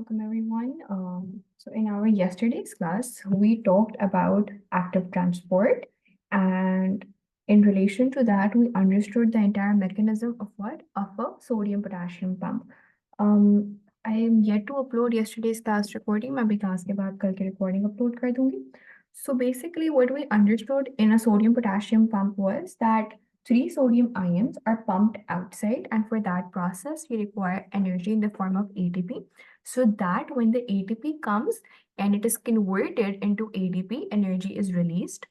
welcome everyone. So in our yesterday's class, we talked about active transport, and in relation to that, we understood the entire mechanism of what? Of a sodium potassium pump. I am yet to upload yesterday's class recording. मैं अभी class के बाद कल की recording upload कर दूंगी. So basically, what we understood in a sodium potassium pump was that three sodium ions are pumped outside, and for that process, we require energy in the form of ATP. So that when the ATP comes and it is converted into ADP, energy is released,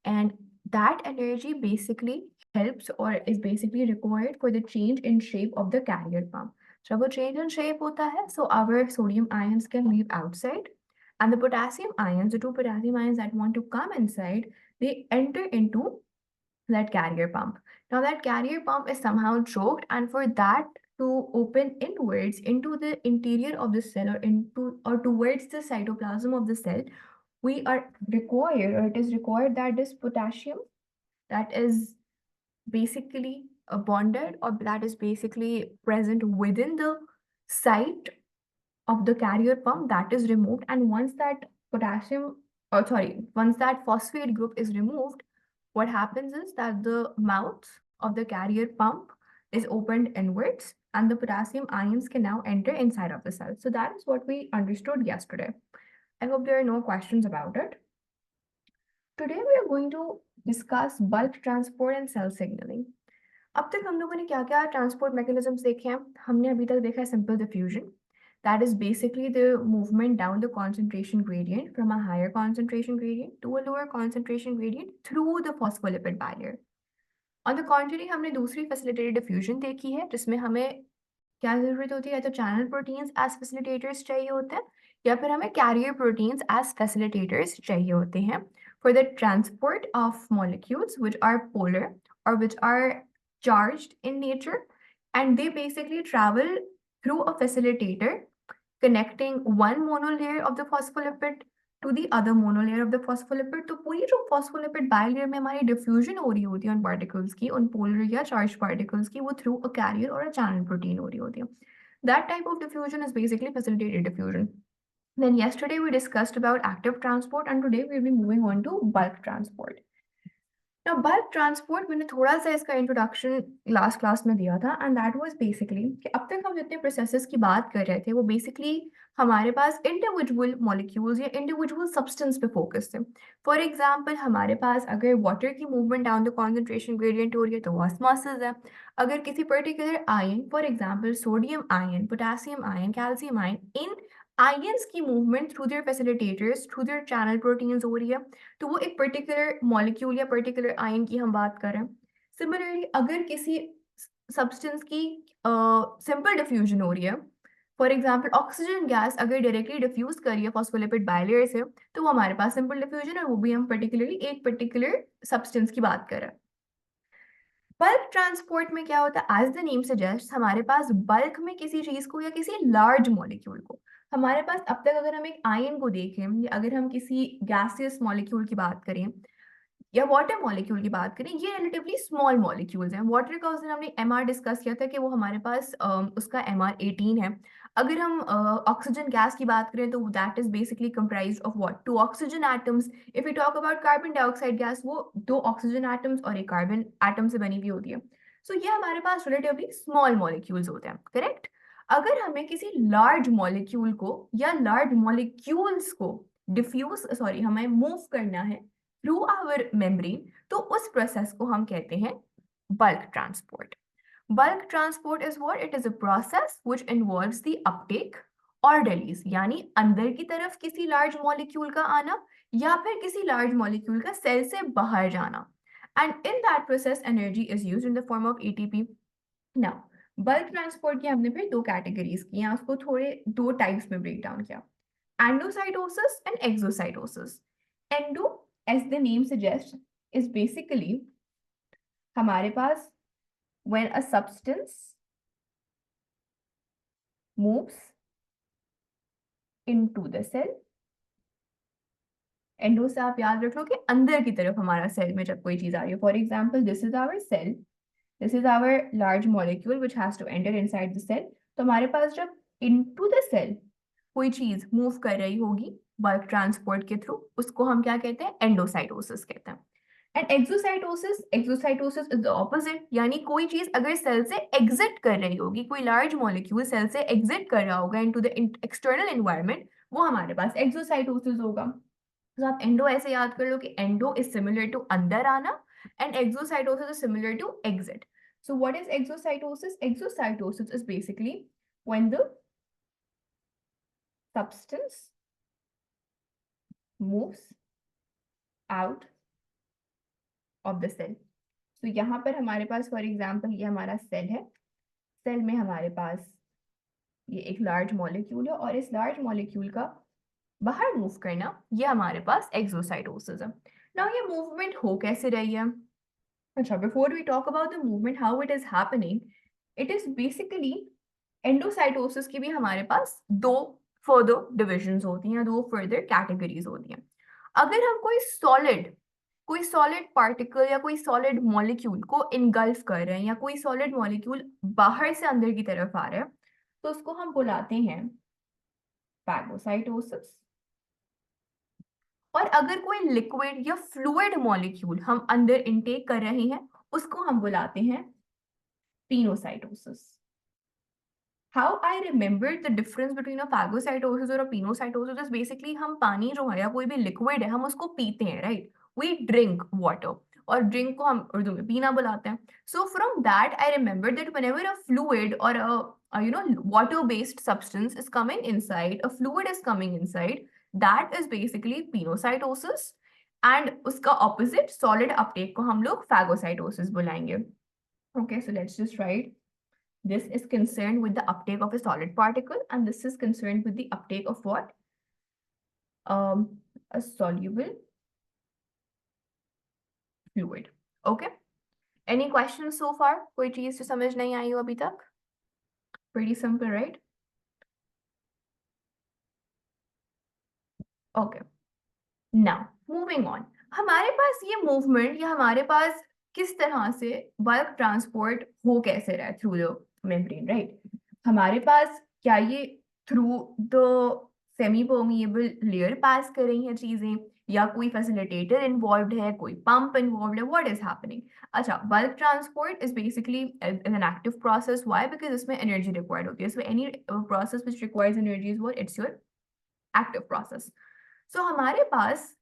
and that energy basically helps or is basically required for the change in shape of the carrier pump. So when change in shape hota hai, so our sodium ions can leave outside, and the potassium ions, the two potassium ions that want to come inside, they enter into that carrier pump. Now that carrier pump is somehow choked, and for that to open inwards into the interior of the cell or towards the cytoplasm of the cell, we are required, or it is required, that this potassium that is basically bonded, or that is basically present within the site of the carrier pump, that is removed. And once that once that phosphate group is removed, what happens is that the mouth of the carrier pump is opened inwards, and the potassium ions can now enter inside of the cell. So that is what we understood yesterday. I hope there are no questions about it. Today we are going to discuss bulk transport and cell signaling. अब तक हम लोगों ने क्या क्या transport mechanisms देखे हैं? हमने अभी तक देखा है simple diffusion. That is basically the movement down the concentration gradient from a higher concentration gradient to a lower concentration gradient through the phospholipid barrier. On the contrary, हमने दूसरी facilitated diffusion देखी है, जिसमें हमें क्या जरूरत होती है? या तो चैनल प्रोटीन्स एज फैसिलिटेटर्स चाहिए होते हैं, या फिर हमें कैरियर प्रोटीन्स एज फैसिलिटेटर्स चाहिए होते हैं for the transport of molecules which are polar or which are charged in nature, and they basically travel through a facilitator connecting one monolayer of the phospholipid to the other monolayer of the phospholipid. तो पूरी जो phospholipid bilayer में हमारी diffusion हो रही होती है उन particles की, उन polar या charged particles की, वो through a carrier or a channel protein हो रही होती है. That type of diffusion is basically facilitated diffusion. Then yesterday we discussed about active transport, and today we'll be moving on to bulk transport. Now, bulk transport मैंने थोड़ा सा इसका introduction last class में दिया था, एंड दैट वाज बेसिकली कि अब तक हम जितने प्रोसेसेस की बात कर रहे थे वो बेसिकली हमारे पास इंडिविजुअल मॉलिक्यूल्स या इंडिविजुअल सब्सटेंस पे फोकस थे. फॉर एग्जांपल, हमारे पास अगर वाटर की movement down the concentration gradient हो रही है तो ऑस्मोसिस है. अगर किसी particular ion, for example sodium ion, potassium ion, calcium ion, इन आयंस की movement through their facilitators, through their channel proteins हो रही है, तो वो एक पर्टिकुलर मॉलिक्यूल या पर्टिकुलर आयन की हम बात कर रहे हैं. सिमिलरली, अगर किसी सब्सटेंस की सिंपल डिफ्यूजन हो रही है, फॉर एग्जांपल ऑक्सीजन गैस अगर डायरेक्टली डिफ्यूज कर रही है फॉस्फोलिपिड बाइलेयर से, तो वो हमारे पास सिंपल डिफ्यूजन है, वो भी हम पर्टिकुलरली एक पर्टिकुलर सब्सटेंस की बात कर रहे हैं. बल्क ट्रांसपोर्ट में क्या होता है? एज द नेम सजेस्ट, हमारे पास बल्क में किसी चीज को या किसी लार्ज मॉलिक्यूल को, हमारे पास अब तक अगर हम एक आयन को देखें, या अगर हम किसी गैसियस मॉलिक्यूल की बात करें या वाटर मॉलिक्यूल की बात करें, ये रिलेटिवली स्मॉल मॉलिक्यूल्स हैं. वाटर का उस दिन हमने एमआर डिस्कस किया था कि वो हमारे पास उसका एमआर 18 है. अगर हम ऑक्सीजन गैस की बात करें तो that is basically comprise of what? Two oxygen atoms. If you talk about carbon dioxide gas, वो दो ऑक्सीजन एटम्स और एक कार्बन एटम से बनी हुई होती है. सो ये हमारे पास रिलेटिवली स्मॉल मॉलिक्यूल्स होते हैं, करेक्ट? अगर हमें किसी लार्ज मॉलिक्यूल को या लार्ज मॉलिक्यूल्स को हमें मूव करना है थ्रू आवर मेम्ब्रेन, तो उस प्रोसेस को हम कहते हैं bulk transport. Bulk transport is what? It is a process which involves the uptake or release, यानी अंदर की तरफ किसी लार्ज मॉलिक्यूल का आना या फिर किसी लार्ज मॉलिक्यूल का सेल से बाहर जाना. And in that process, energy is used in the form of ATP. Now, bulk transport की हमने फिर दो कैटेगरीज की हैं, उसको थोड़े दो टाइप्स में ब्रेक डाउन किया. Endocytosis and exocytosis. Endo, as the name suggests, is basically हमारे पास when a substance moves into the cell. Endo से आप याद रख लो कि अंदर की तरफ हमारा सेल में जब कोई चीज आ रही है. For example, this is our cell, this is our large molecule which has to enter inside the cell. तो हमारे पास जब इनटू द सेल कोई चीज मूव कर रही होगी बल्क ट्रांसपोर्ट के थ्रू, उसको हम क्या कहते हैं, एंडोसाइटोसिस कहते हैं। And exocytosis, exocytosis is the opposite, यानी कोई चीज अगर सेल से एग्जिट कर रही होगी, कोई लार्ज मॉलिक्यूल सेल से एग्जिट कर रहा होगा इनटू द एक्सटर्नल एनवायरनमेंट, वो हमारे पास एक्सोसाइटोसिस होगा। तो आप एंडो ऐसे याद कर लो कि एंडो इज सिमिलर टू अंदर आना and exocytosis is similar to exit. So what is exocytosis? Exocytosis is basically when the substance moves out of the cell. So यहाँ पर हमारे पास फॉर एग्जाम्पल ये हमारा सेल है, सेल में हमारे पास ये एक लार्ज मॉलिक्यूल है और इस लार्ज मॉलिक्यूल का बाहर मूव करना, ये हमारे पास एक्सोसाइटोसिस है। नाउ ये मूवमेंट हो कैसे रही है? अच्छा, before we talk about the movement how it is happening, it is basically endocytosis की भी हमारे पास दो फर्दर डिविजन्स होती हैं, दो फर्दर कैटेगरीज होती हैं। अगर हम कोई सॉलिड पार्टिकल या कोई सॉलिड मॉलिक्यूल को इनगल्फ कर रहे हैं या कोई सॉलिड मॉलिक्यूल बाहर से अंदर की तरफ आ रहा है, तो उसको हम बुलाते हैं फैगोसाइटोसिस। और अगर कोई लिक्विड या फ्लूइड मॉलिक्यूल हम अंदर इनटेक कर रहे हैं, उसको हम बुलाते हैं pinocytosis. How I remembered the difference between a phagocytosis और a pinocytosis is basically हम पानी जो है या कोई भी लिक्विड है हम उसको पीते हैं, राइट? We drink water और ड्रिंक को हम उर्दू में पीना बुलाते हैं। So from that I remembered that whenever a fluid or a water based substance is coming inside, a fluid is coming inside, that is basically pinocytosis and उसका opposite solid uptake को हम लोग phagocytosis बुलाएंगे। Okay, so let's just write. This is concerned with the uptake of a solid particle, and this is concerned with the uptake of what? A soluble fluid. Okay. Any questions so far? कोई चीज जो समझ नहीं आई हो अभी तक? Pretty simple, right? Okay. Now, moving on. हमारे पास ये मूवमेंट या हमारे पास किस तरह से बल्क ट्रांसपोर्ट हो कैसे रहा है थ्रू द मेम्ब्रेन, राइट? हमारे पास क्या ये through the semi permeable layer pass कर रही हैं चीजें, या कोई फैसिलिटेटर इन्वॉल्व्ड है, कोई पंप इन्वॉल्व्ड है, व्हाट इज हैपनिंग? अच्छा, bulk transport is basically an active process. Why? Because इसमें एनर्जी रिक्वायर्ड होती है। So any process which requires energy is what? It's your active process. सो हमारे पास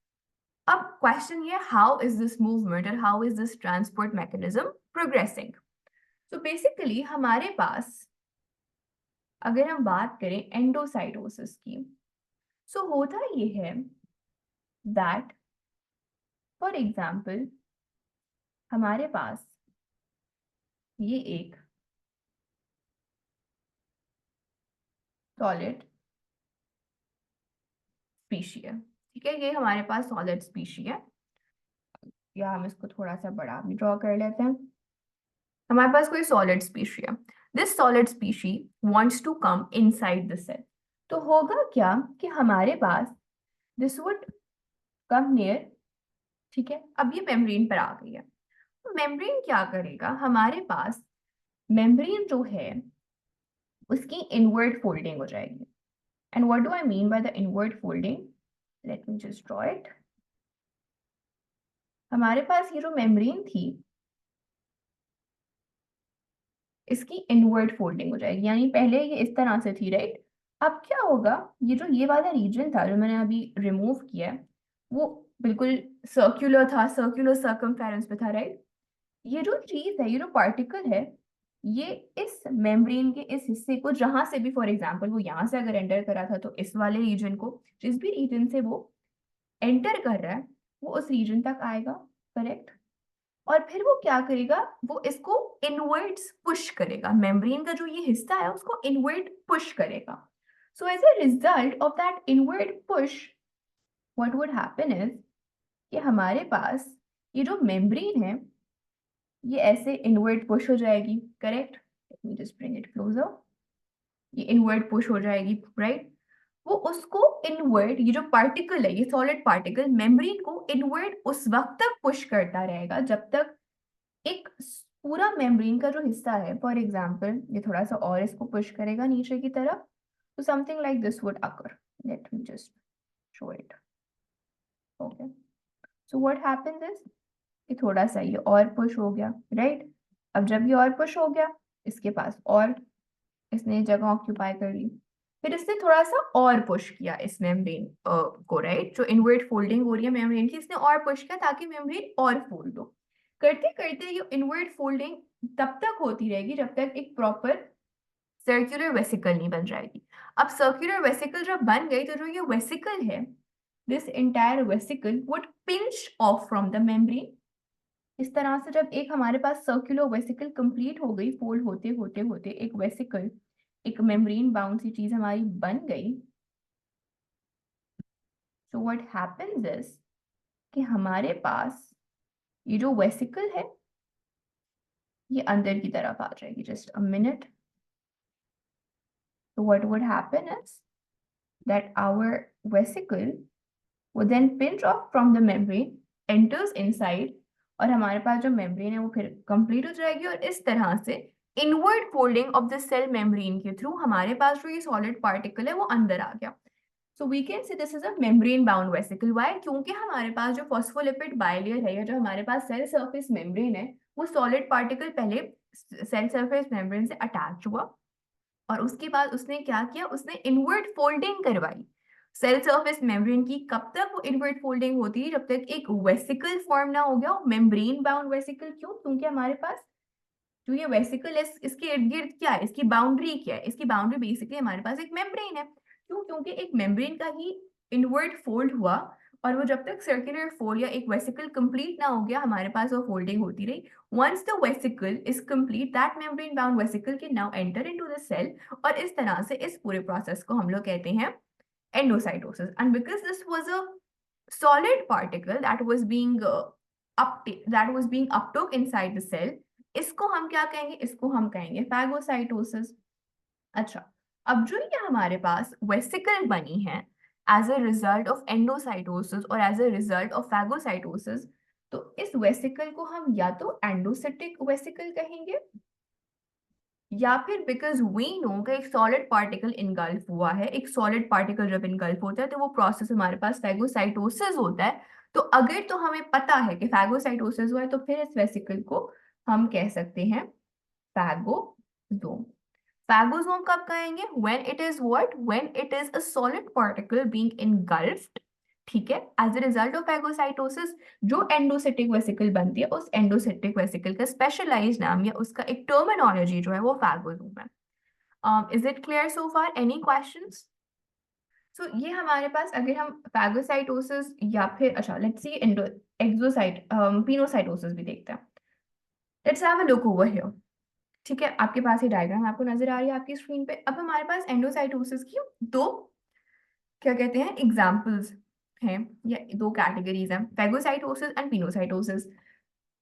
अब क्वेश्चन ये, हाउ इज दिस मूवमेंट और how is this transport mechanism progressing? तो बेसिकली हमारे पास अगर हम बात करें एंडोसाइटोसिस की, सो होता ये है दैट फॉर एग्जाम्पल हमारे पास ये एक सॉलिड स्पीशी है, ठीक है? ये हमारे पास सॉलिड स्पीशी है, या हम इसको थोड़ा सा बड़ा भी ड्रॉ कर लेते हैं। हमारे पास कोई सॉलिड स्पीशी है, this solid species wants to come inside the cell. तो होगा क्या कि हमारे पास दिस वुड कम नियर, ठीक है? अब ये मेम्ब्रेन पर आ गई है। तो मेम्ब्रेन क्या करेगा? हमारे पास मेम्ब्रेन जो है उसकी इनवर्ड फोल्डिंग हो जाएगी। And what do I mean by the inward folding? Late me just draw it. हमारे पास ये जो मेम्ब्रेन थी इसकी इनवर्ड फोल्डिंग हो जाएगी, यानी पहले ये इस तरह से थी, राइट? अब क्या होगा, ये जो ये वाला रीजन था जो मैंने अभी रिमूव किया है वो बिल्कुल सर्कुलर था, सर्कुलर सर्कमफेरेंस पे था, राइट? ये जो चीज है, ये जो पार्टिकल है, ये इस मेम्ब्रेन के इस हिस्से को जहां से भी, फॉर एग्जांपल वो यहाँ से अगर एंटर करा था तो इस वाले रीजन को, जिस भी रीजन से वो एंटर कर रहा है वो उस रीजन तक आएगा, करेक्ट? और फिर वो क्या करेगा, वो इसको इनवर्ड्स पुश करेगा, मेम्ब्रेन का जो ये हिस्सा है उसको इनवर्ड पुश करेगा। So as a result of that inward push what would happen is कि हमारे पास ये जो मेम्ब्रेन है ये ऐसे इनवर्ड पुश हो जाएगी, correct? Let me just bring it closer. ये इनवर्ड पुश हो जाएगी, राइट? वो उसको इनवर्ड, ये जो पार्टिकल है, ये सॉलिड पार्टिकल मेम्ब्रेन को इनवर्ड उस वक्त तक पुश करता रहेगा जब तक एक पूरा मेम्ब्रेन का जो हिस्सा है, फॉर एग्जाम्पल ये थोड़ा सा और इसको पुश करेगा नीचे की तरफ, So something like this would occur. Let me just show it. Okay. So what happens is कि थोड़ा सा ये और पुश हो गया, राइट? अब जब ये और पुश हो गया, इसके पास और इसने जगह ऑक्यूपाई कर ली, फिर इसने थोड़ा सा और पुश किया इस मेम्ब्रेन को, राइट? जो इनवर्ट फोल्डिंग हो रही है मेम्ब्रेन की, इसने और पुश किया ताकि मेम्ब्रेन और फोल्ड हो। करते करते ये इनवर्ट फोल्डिंग तब तक होती रहेगी जब तक एक प्रॉपर सर्कुलर वेसिकल नहीं बन जाएगी। अब सर्कुलर वेसिकल जब बन गई तो जो ये वेसिकल है, this entire vesicle would pinch of from the membrane. इस तरह से जब एक हमारे पास सर्कुलर वेसिकल कंप्लीट हो गई, फोल्ड होते होते होते एक वेसिकल, एक मेम्ब्रेन बाउंड सी चीज हमारी बन गई, सो व्हाट हैपेंस इज कि हमारे पास ये जो वेसिकल है ये अंदर की तरफ आ जाएगी। Just a minute. So what would happen is that our vesicle would then pinch off from the membrane, enters inside, और हमारे पास जो मेम्ब्रेन है वो फिर कंप्लीट हो जाएगी, और इस तरह से inward folding of the cell membrane के थ्रू हमारे पास जो ये सॉलिड पार्टिकल है वो अंदर आ गया। So we can say this is a membrane bound vesicle. Why? क्योंकि हमारे पास जो फॉस्फोलिपिड बाइलेयर है या जो हमारे पास सेल सरफेस मेम्ब्रेन है, वो सॉलिड पार्टिकल पहले सेल सरफेस मेम्ब्रेन से अटैच हुआ, और उसके बाद उसने क्या किया, उसने इनवर्ट फोल्डिंग करवाई सेल सरफेस मेम्ब्रेन की। कब तक वो इनवर्ट फोल्डिंग होती है? जब तक एक वेसिकल फॉर्म ना हो गया, मेम्ब्रेन बाउंड वेसिकल। क्यों? क्योंकि हमारे पास जो ये वेसिकल है इसके इर्द गिर्द क्या है, इसकी बाउंड्री क्या है? इसकी बाउंड्री बेसिकली हमारे पास एक मेम्ब्रेन है। क्यों? क्योंकि एक मेम्ब्रेन का ही इनवर्ट फोल्ड हुआ, और वो जब तक सर्कुलर फोल्ड या एक वेसिकल कंप्लीट ना हो गया, हमारे पास वो फोल्डिंग होती रही। once the vesicle is complete, that membrane bound vesicle can now enter into the cell, और इस तरह से इस पूरे प्रोसेस को हम लोग कहते हैं endocytosis. And because this was a solid particle that was being uptook inside the cell, इसको हम क्या कहेंगे? इसको हम कहेंगे phagocytosis. अच्छा, अब जो ये हमारे पास वेसिकल बनी है as a result of endocytosis और as a result of phagocytosis, तो इस वेसिकल को हम या तो एंडोसिटिक वेसिकल कहेंगे, या फिर बिकॉज वी नो कि एक सॉलिड पार्टिकल इनगल्फ हुआ है, एक सॉलिड पार्टिकल जब इनगल्फ होता है तो वो प्रोसेस हमारे पास फैगोसाइटोसिस होता है। तो अगर तो हमें पता है कि फैगोसाइटोसिस हुआ है, तो फिर इस वेसिकल को हम कह सकते हैं फैगोसोम। Phagosome कब कहेंगे? When it is what? When it is a solid particle being engulfed, ठीक है, as a result of phagocytosis। जो एंडोसिटिक वेसिकल बनती है, उस एंडोसिटिक वेसिकल का स्पेशलाइज्ड नाम या उसका एक टर्मिनोलॉजी जो है वो फैगोसोम है। Is it clear so far? Any questions? So ये हमारे पास अगर हम फैगोसाइटोसिस या फिर अच्छा लेट्स सी एक्सोसाइट पिनोसाइटोसिस भी देखते हैं। Let's have a look over here. ठीक है, आपके पास ये डायग्राम आपको नजर आ रही है आपकी स्क्रीन पे। अब हमारे पास एंडोसाइटोसिस की दो क्या कहते हैं एग्जाम्पल्स हैं, या दो कैटेगरीज हैं, फैगोसाइटोसिस एंड पिनोसाइटोसिस।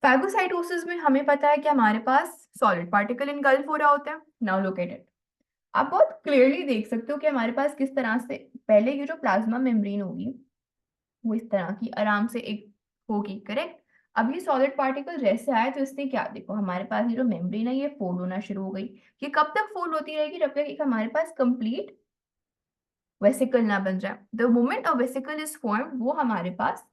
फैगोसाइटोसिस में हमें पता है कि हमारे पास सॉलिड पार्टिकल इनगल्फ हो रहा होता है। Now look at it. आप बहुत क्लियरली देख सकते हो कि हमारे पास किस तरह से पहले ये जो प्लाज्मा मेम्ब्रेन होगी वो इस तरह की आराम से एक होगी, करेक्ट? अब ये सॉलिड पार्टिकल जैसे आए तो इसने क्या, देखो हमारे पास ये जो मेम्ब्रेन है ये फोल्ड होना शुरू हो गई। ये कब तक फोल्ड होती रहेगी? जब तक एक हमारे पास कंप्लीट वेसिकल ना बन जाए। The moment a vesicle is form, वो हमारे पास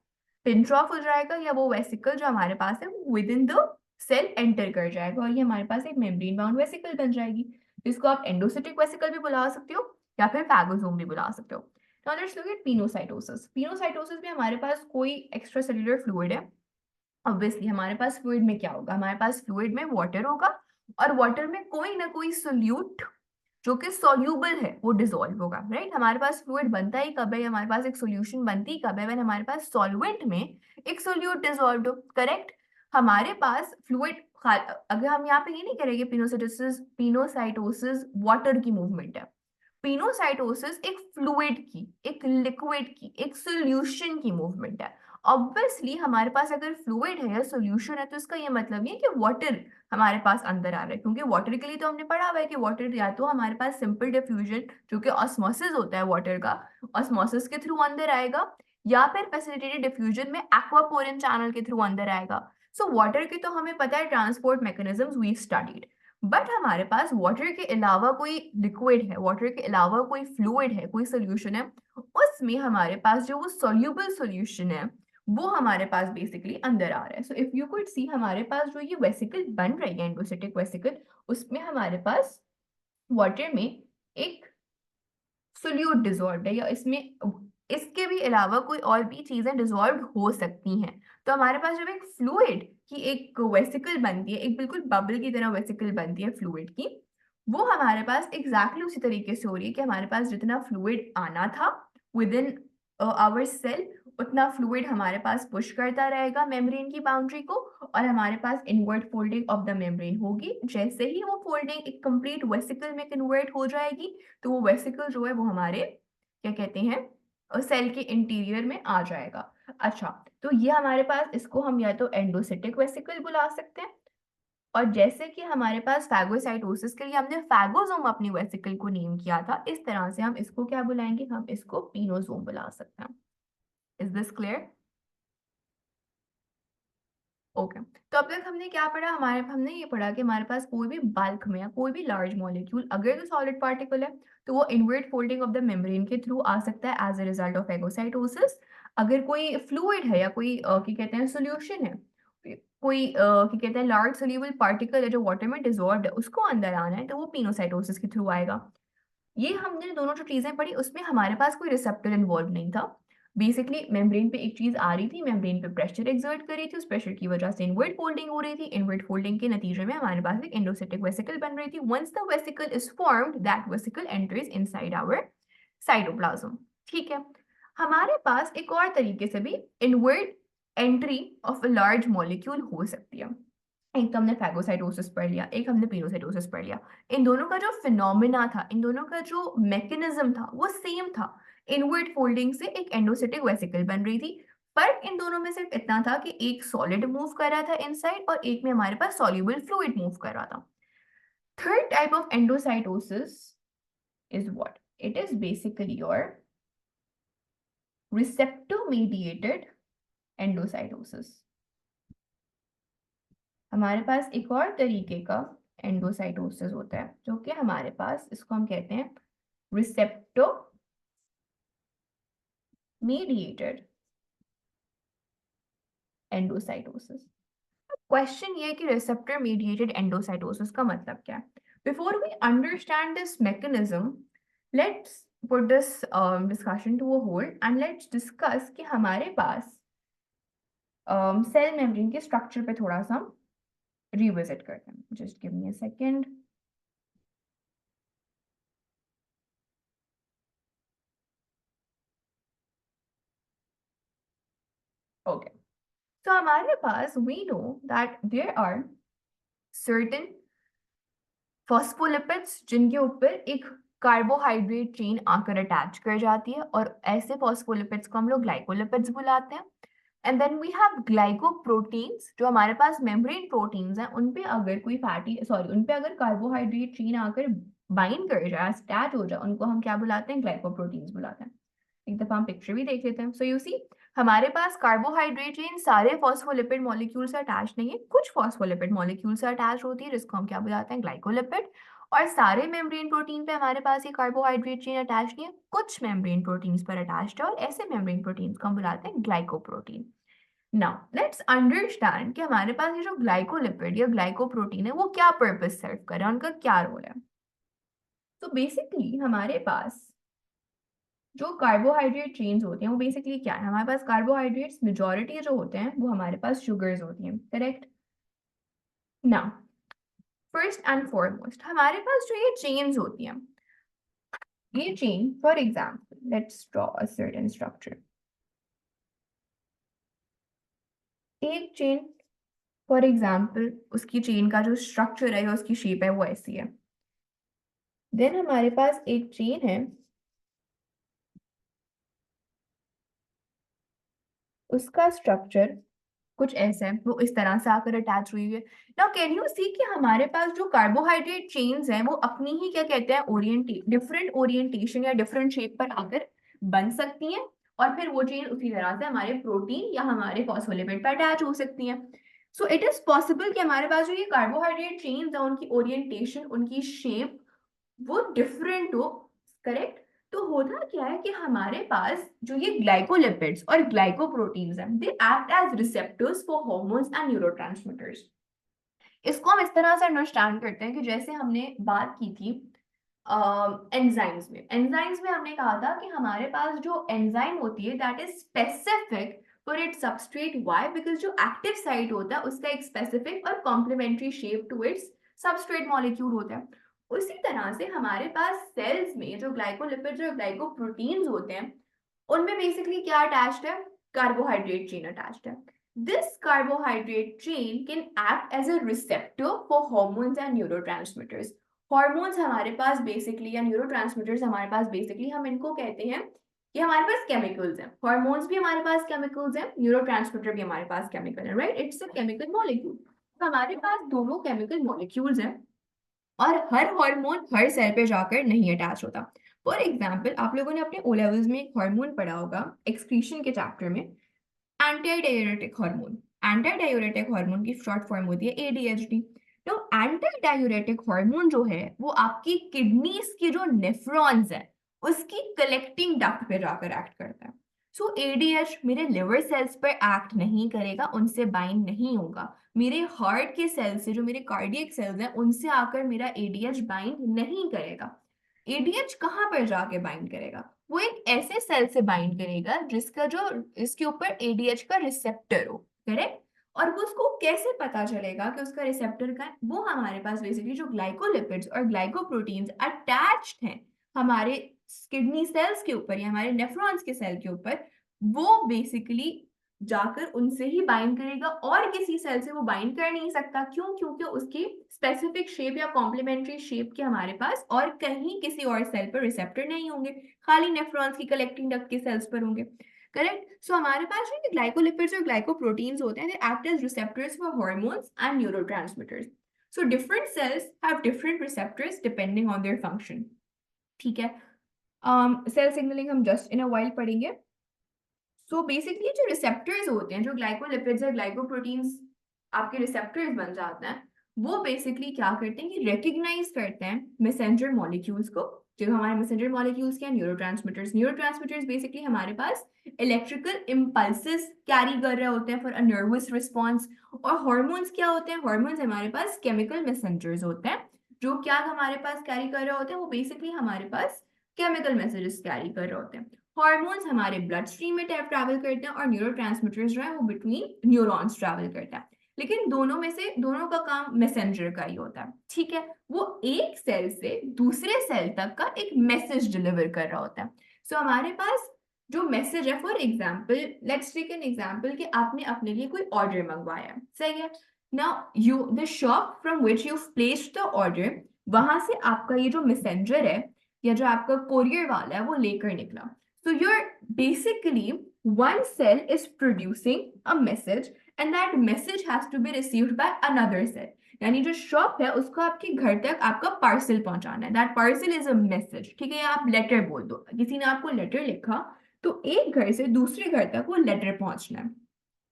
पिंच ऑफ हो जाएगा, या वो वेसिकल जो हमारे पास है वो within the cell enter कर जाएगा, और ये हमारे पास एक मेम्ब्रेन बाउंड वेसिकल बन जाएगी। इसको आप एंडोसिटिक वेसिकल भी बुला सकते हो या फिर फैगोसोम भी बुला सकते हो। Now let's look at pinocytosis. Pinocytosis में हमारे पास कोई एक्स्ट्रा सेल्यूलर फ्लूइड है। ऑब्वियसली हमारे पास फ्लूइड में क्या होगा? हमारे पास फ्लूइड में वाटर होगा, और वाटर में कोई ना कोई सोल्यूट जो कि सॉल्यूबल है वो डिसॉल्व होगा, राइट? हमारे पास फ्लूइड बनता ही कब है, हमारे पास एक सॉल्यूशन बनती ही कब है? व्हेन हमारे पास सॉल्वेंट में एक सोल्यूट डिसॉल्व हो, करेक्ट? हमारे पास फ्लूइड, अगर हम यहाँ पे ये नहीं करेंगे पिनोसाइटोसिस वाटर की मूवमेंट है, पिनोसाइटोसिस एक फ्लूइड की, एक लिक्विड की, एक सॉल्यूशन की मूवमेंट है। ऑब्वियसली हमारे पास अगर फ्लूइड है या सॉल्यूशन है तो इसका ये मतलब नहीं है कि वाटर हमारे पास अंदर आ रहा है, क्योंकि वाटर के लिए तो हमने पढ़ा हुआ है कि वाटर या तो हमारे पास सिंपल डिफ्यूजन जो कि ऑस्मोसिस होता है वाटर का, ऑस्मोसिस के थ्रू अंदर आएगा, या फिर फैसिलिटेटेड डिफ्यूजन में एक्वापोरिन चैनल के थ्रू अंदर आएगा। सो वाटर के तो हमें पता है transport mechanisms we studied, but हमारे पास वाटर के अलावा कोई लिक्विड है, वाटर के अलावा कोई फ्लूइड है, कोई सोल्यूशन है, उसमें हमारे पास जो वो सोल्यूबल सोल्यूशन है वो हमारे पास बेसिकली अंदर आ रहा है। So if you could see, हमारे पास जो ये वेसिकल बन रही है एंडोसिटिक वेसिकल, उसमें हमारे पास वाटर में एक सोल्यूट डिजॉल्व है, या इसमें इसके भी अलावा कोई और भी चीजें डिजॉल्व हो सकती हैं। तो हमारे पास जब एक फ्लूइड की एक वेसिकल बनती है, एक बिल्कुल बबल की तरह वेसिकल बनती है फ्लूइड की, वो हमारे पास एग्जैक्टली उसी तरीके से हो रही है कि हमारे पास जितना फ्लूइड आना था विद इन आवर सेल, उतना फ्लूइड हमारे पास पुश करता रहेगा मेम्ब्रेन की बाउंड्री को, और हमारे पास invert folding of the membrane होगी। जैसे ही वो फोल्डिंग एक कंप्लीट वेसिकल में कन्वर्ट हो जाएगी, तो वो वेसिकल जो है वो हमारे क्या कहते हैं सेल के इंटीरियर में आ जाएगा। अच्छा, तो ये हमारे पास, इसको हम या तो एंडोसिटिक वेसिकल बुला सकते हैं, और जैसे कि हमारे पास फैगोसाइटोसिस के लिए हमने फैगोसोम अपनी वेसिकल को नेम किया था, इस तरह से हम इसको क्या बुलाएंगे, हम इसको पिनोसोम बुला सकते हैं। Is this clear? ओके। तो अब तक हमने क्या पढ़ा, हमने ये पढ़ा कि हमारे पास कोई भी बल्क में या कोई भी लार्ज मॉलिक्यूल अगर तो सॉलिड पार्टिकल है, तो वो invert folding of the membrane के थ्रू आ सकता है as a result of phagocytosis. अगर कोई फ्लूइड है या कोई क्या कहते हैं सोल्यूशन है, कोई क्या कहते हैं लार्ज सोल्यूबल पार्टिकल है जो वाटर में डिजॉल्व है, उसको अंदर आना है, तो वो पिनोसाइटोसिस के थ्रू आएगा। ये हमने दोनों जो चीजें पढ़ी उसमें हमारे पास कोई रिसेप्टर इन्वॉल्व नहीं था। बेसिकली मेम्ब्रेन पे एक चीज आ रही थी, मेम्ब्रेन पे प्रेशर एक्सर्ट कर रही थी, उस प्रेशर की वजह से इनवर्ट फोल्डिंग हो रही थी, इनवर्ट फोल्डिंग के नतीजे में हमारे पास एक एंडोसिटिक वेसिकल बन रही थी। Once the vesicle is formed, that vesicle enters inside our cytoplasm. ठीक है। हमारे पास एक और तरीके से भी invert entry of a large molecule हो सकती है। एक तो हमने फैगोसाइटोसिस पढ़ लिया, एक हमने पिनोसाइटोसिस पढ़ लिया। इन दोनों का जो फिनोमिना था, इन दोनों का जो मैकेनिज्म था, वो सेम था। इनवर्ट फोल्डिंग से एक एंडोसिटिक वेसिकल बन रही थी। फर्क इन दोनों में सिर्फ इतना था कि एक सॉलिड मूव कर रहा था इनसाइड, और एक में हमारे पास सॉल्युबल फ्लूइड मूव कर रहा था। Third type of endocytosis is what? It is basically your receptor mediated endocytosis. हमारे पास एक और तरीके का एंडोसाइटोसिस होता है, जो कि हमारे पास, इसको हम कहते हैं रिसेप्टर मीडिएटेड एंडोसाइटोसिस। क्वेश्चन ये है कि रिसेप्टर मीडिएटेड एंडोसाइटोसिस का मतलब क्या है? Before we understand this mechanism, let's put this discussion to a hold and let's discuss कि हमारे पास सेल मेम्ब्रेन के स्ट्रक्चर पे थोड़ा सा रिविजिट करते हैं। Just give me a second. Okay, तो हमारे पास we know that there are certain phospholipids जिनके ऊपर एक कार्बोहाइड्रेट चेन आकर अटैच कर जाती है, और ऐसे फॉस्फोलिपिड्स को हम लोग ग्लाइकोलिपिड्स बुलाते हैं। And then we have glycoproteins, जो हमारे पास मेम्ब्रेन प्रोटीन्स हैं, उन पे अगर कोई फैटी सॉरी उन पे अगर कार्बोहाइड्रेट चेन आकर बाइंड कर जाए, अटैच हो जाए, उनको हम क्या बुलाते हैं? ग्लाइकोप्रोटीन्स बुलाते हैं। एक दफा हम पिक्चर भी देख लेते हैं। सो यू सी, हमारे पास कार्बोहाइड्रेट चेन सारे फॉस्फोलिपिड मॉलिक्यूल से अटैच नहीं है, कुछ फॉस्फोलिपिड मॉलिक्यूल से अटैच होती है, जिसको हम क्या बुलाते हैं? ग्लाइकोलिपिड। और सारे मेम्ब्रेन प्रोटीन पे हमारे पास ये कार्बोहाइड्रेट चेन अटैच नहीं है, कुछ मेम्ब्रेन प्रोटीन्स पर अटैच्ड है, और ऐसे मेम्ब्रेन प्रोटीन्स को हम बुलाते हैं ग्लाइकोप्रोटीन। नाउ लेट्स अंडरस्टैंड कि हमारे पास ये जो ग्लाइकोलिपिड या ग्लाइकोप्रोटीन है, वो क्या पर्पस सर्व कर रहा है, उनका क्या रोल है। तो बेसिकली हमारे पास जो कार्बोहाइड्रेट चेन्स होते हैं वो बेसिकली क्या है? हमारे पास कार्बोहाइड्रेट्स मेजॉरिटी जो होते हैं वो हमारे पास शुगर्स होती हैं, correct? Now first and foremost हमारे पास जो ये चेन्स होती हैं, ये chain for example let's draw a certain structure. एक चेन फॉर एग्जांपल, उसकी चेन का जो स्ट्रक्चर है या उसकी शेप है वो ऐसी है। देन हमारे पास एक चेन है, उसका स्ट्रक्चर कुछ ऐसा है, वो इस तरह से आकर अटैच हुई है। नाउ कैन यू सी कि हमारे पास जो कार्बोहाइड्रेट चेन्स हैं वो अपनी ही क्या कहते हैं डिफरेंट ओरिएंटेशन या डिफरेंट शेप पर आकर बन सकती हैं, और फिर वो चेन उसी तरह से हमारे प्रोटीन या हमारे फॉस्फोलिपिड पर अटैच हो सकती हैं। सो इट इज पॉसिबल कि हमारे पास जो ये कार्बोहाइड्रेट चेन्स है उनकी ओरिएंटेशन, उनकी शेप वो डिफरेंट हो, करेक्ट। तो होता क्या है कि हमारे पास जो ये ग्लाइकोलिपिड्स और ग्लाइकोप्रोटीन्स हैं, they act as receptors for hormones and neurotransmitters. इसको हम इस तरह से अंडरस्टैंड करते हैं कि जैसे हमने बात की थी एंजाइम्स में हमने कहा था कि हमारे पास जो एंजाइम होती है that is specific for it substrate, why, because जो एक्टिव साइट होता है उसका एक स्पेसिफिक और complementary shape to its substrate molecule होता है। उसी तरह से हमारे पास सेल्स में जो ग्लाइकोलिपिड्स और ग्लाइकोप्रोटीन्स होते हैं उनमें बेसिकली क्या अटैच्ड है, कार्बोहाइड्रेट चेन अटैच्ड है। This carbohydrate chain can act as a receptor for hormones and neurotransmitters. Hormones हमारे पास बेसिकली या न्यूरोट्रांसमीटर्स हमारे पास बेसिकली हम इनको कहते हैं कि हमारे पास केमिकल्स हैं। हॉर्मोन्स भी हमारे पास केमिकल्स हैं, न्यूरोट्रांसमीटर भी हमारे पास केमिकल है, right, it's a chemical molecule. तो हमारे पास दोनों केमिकल मॉलिक्यूल्स हैं और हर हार्मोन हर सेल पे जाकर नहीं अटैच होता। फॉर एग्जाम्पल, आप लोगों ने अपने ओ लेवल्स में एक हार्मोन पढ़ा होगा एक्सक्रीशन के चैप्टर में, anti diuretic hormone. Anti diuretic hormone की शॉर्ट फॉर्म होती है एडीएचडी। तो एंटी डायूरेटिक हार्मोन जो है वो आपकी किडनीज के जो नेफ्रॉन्स है उसकी कलेक्टिंग डक्ट पे जाकर एक्ट करता है। सो एडीएच मेरे लिवर सेल्स पर एक्ट नहीं करेगा, उनसे बाइंड नहीं होगा। मेरे हार्ट के सेल्स से, जो मेरे कार्डियक सेल्स हैं, उनसे आकर मेरा एडीएच बाइंड नहीं करेगा। एडीएच कहाँ पर जाके बाइंड करेगा, वो एक ऐसे सेल से बाइंड करेगा जिसका जो इसके ऊपर एडीएच का रिसेप्टर हो, करेक्ट। और वो उसको कैसे पता चलेगा कि उसका रिसेप्टर का है, वो हमारे पास बेसिकली जो ग्लाइकोलिपिड्स और ग्लाइकोप्रोटीन्स अटैच्ड हैं हमारे किडनी सेल्स के ऊपर या हमारे नेफ्रॉन्स के सेल के ऊपर, वो बेसिकली जाकर उनसे ही बाइंड करेगा और किसी सेल से वो बाइंड कर नहीं सकता। क्यों? क्योंकि उसकी स्पेसिफिक शेप या कॉम्प्लीमेंट्री शेप के हमारे पास और कहीं किसी और सेल पर रिसेप्टर नहीं होंगे, खाली नेफ्रॉन्स की कलेक्टिंग डक्ट के सेल्स पर होंगे, करेक्ट। सो हमारे पास जो ग्लाइकोलिपिड्स और ग्लाइकोप्रोटीन्स होते हैं, they act as receptors for hormones and neurotransmitters. So different cells have different receptors depending on their function, ठीक है। सेल सिग्नलिंग हम जस्ट इन अ वाइल पढ़ेंगे। सो बेसिकली जो रिसेप्टर्स होते हैं, जो ग्लाइकोलिपिड्स और ग्लाइकोप्रोटीन्स आपके रिसेप्टर्स बन जाते हैं, वो बेसिकली क्या करते हैं कि रिकग्नाइज करते हैं मैसेंजर मॉलिक्यूल्स को। जो हमारे मैसेंजर मॉलिक्यूल्स क्या, न्यूरोट्रांसमीटर्स। न्यूरोट्रांसमीटर्स बेसिकली हमारे पास इलेक्ट्रिकल इम्पल्सेस कैरी कर रहे होते हैं फॉर अ नर्वस रिस्पॉन्स। और हॉर्मोन्स क्या होते हैं, हॉर्मोन्स हमारे पास केमिकल मैसेंजर्स होते हैं जो क्या हमारे पास कैरी कर रहे होते हैं, वो बेसिकली हमारे पास केमिकल मैसेजेस कैरी कर रहे होते हैं। हॉर्मोन्स हमारे ब्लड स्ट्रीम में ट्रैवल करते हैं और न्यूरोट्रांसमीटर्स जो है वो बिटवीन न्यूरॉन्स ट्रैवल करता है। लेकिन दोनों में से दोनों का काम मैसेंजर का ही होता है, ठीक है। वो एक सेल से दूसरे सेल तक का एक मैसेज डिलीवर कर रहा होता है। सो हमारे पास जो मैसेज है, for example let's take an example कि आपने अपने लिए कोई ऑर्डर मंगवाया, सही है। Now you the shop from which you placed the order, वहां से आपका ये जो मैसेंजर है या जो आपका कोरियर वाला है वो लेकर निकला। So you're basically one cell is producing a message and that message has to be received by another cell. यानी जो शॉप है उसको आपके घर तक आपका पार्सल पहुंचाना है। That parcel is a message, ठीक है। या आप लेटर बोल दो, किसी ने आपको लेटर लिखा तो एक घर से दूसरे घर तक वो लेटर पहुंचना है,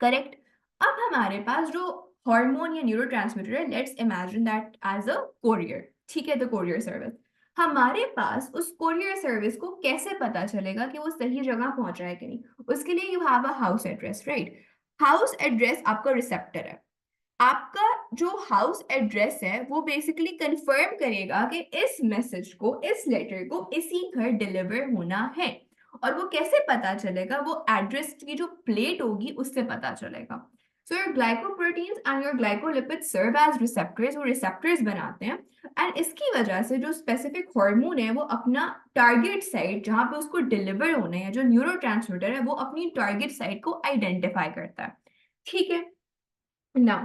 करेक्ट। अब हमारे पास जो हार्मोन या न्यूरोट्रांसमीटर है, let's imagine that as a courier, ठीक है, द कोरियर सर्विस। हमारे पास उस कोरियर सर्विस को कैसे पता चलेगा कि वो सही जगह पहुंचा है कि नहीं? उसके लिए you have a house address, right. House address आपका रिसेप्टर है। आपका जो हाउस एड्रेस है वो बेसिकली कंफर्म करेगा कि इस मैसेज को, इस लेटर को इसी घर डिलीवर होना है। और वो कैसे पता चलेगा? वो एड्रेस की जो प्लेट होगी उससे पता चलेगा। So your glycoproteins and your glycolipids serve as receptors, वो रिसेप्टर्स बनाते हैं। एंड इसकी वजह से जो स्पेसिफिक हार्मोन है वो अपना टारगेट साइट जहां पे उसको डिलीवर होना है, जो न्यूरोट्रांसमीटर है वो अपनी टारगेट साइट को आइडेंटिफाई करता है, ठीक है ना।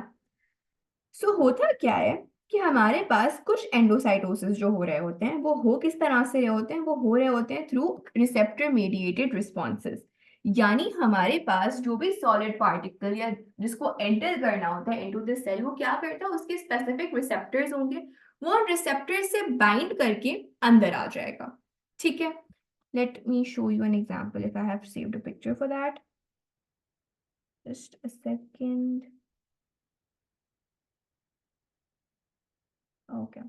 सो होता क्या है कि हमारे पास कुछ एंडोसाइटोसिस जो हो रहे होते हैं वो हो किस तरह से रहे होते हैं, वो हो रहे होते हैं थ्रू रिसेप्टर मीडिएटेड रिस्पॉन्सेज। यानी हमारे पास जो भी सॉलिड पार्टिकल या जिसको एंटर करना होता है इनटू द सेल, वो क्या करता है, उसके स्पेसिफिक रिसेप्टर्स होंगे, वो रिसेप्टर से बाइंड करके अंदर आ जाएगा, ठीक है। Let me show you an example if I have saved a picture for that, just a second. Okay,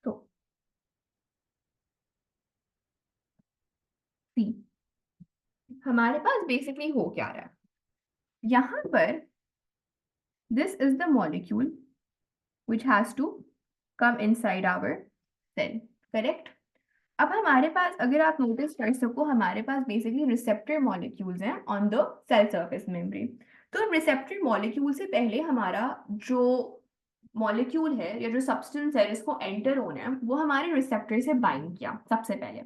तो सी, हमारे पास बेसिकली हो क्या रहा है यहाँ पर, this is the molecule which has to come inside our cell, correct? अब हमारे पास, अगर आप नोटिस कर सको, हमारे पास बेसिकली रिसेप्टर मॉलिक्यूल्स हैं on the cell surface membrane. तो रिसेप्टर मॉलिक्यूल से पहले हमारा जो मॉलिक्यूल है या जो सब्सटेंस है जिसको एंटर होना है, वो हमारे रिसेप्टर से बाइंड किया सबसे पहले,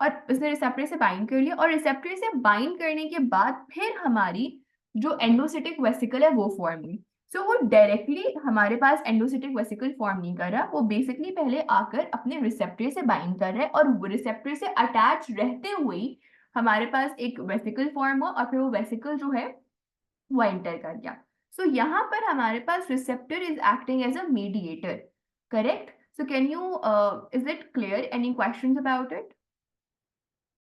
और उसने रिसेप्टर से बाइंड कर लिया, और रिसेप्टर से बाइंड करने के बाद फिर हमारी जो एंडोसिटिक वेसिकल है वो फॉर्म हुई। सो वो डायरेक्टली हमारे पास एंडोसिटिक वेसिकल फॉर्म नहीं कर रहा, वो बेसिकली पहले आकर अपने रिसेप्टर से बाइंड कर रहा है, और रिसेप्टर से अटैच रहते हुए ही हमारे पास एक वेसिकल फॉर्म हुआ, और फिर वो वेसिकल जो है वो एंटर कर गया। सो यहाँ पर हमारे पास receptor is acting as a mediator, correct? So can you is it clear, any questions about it?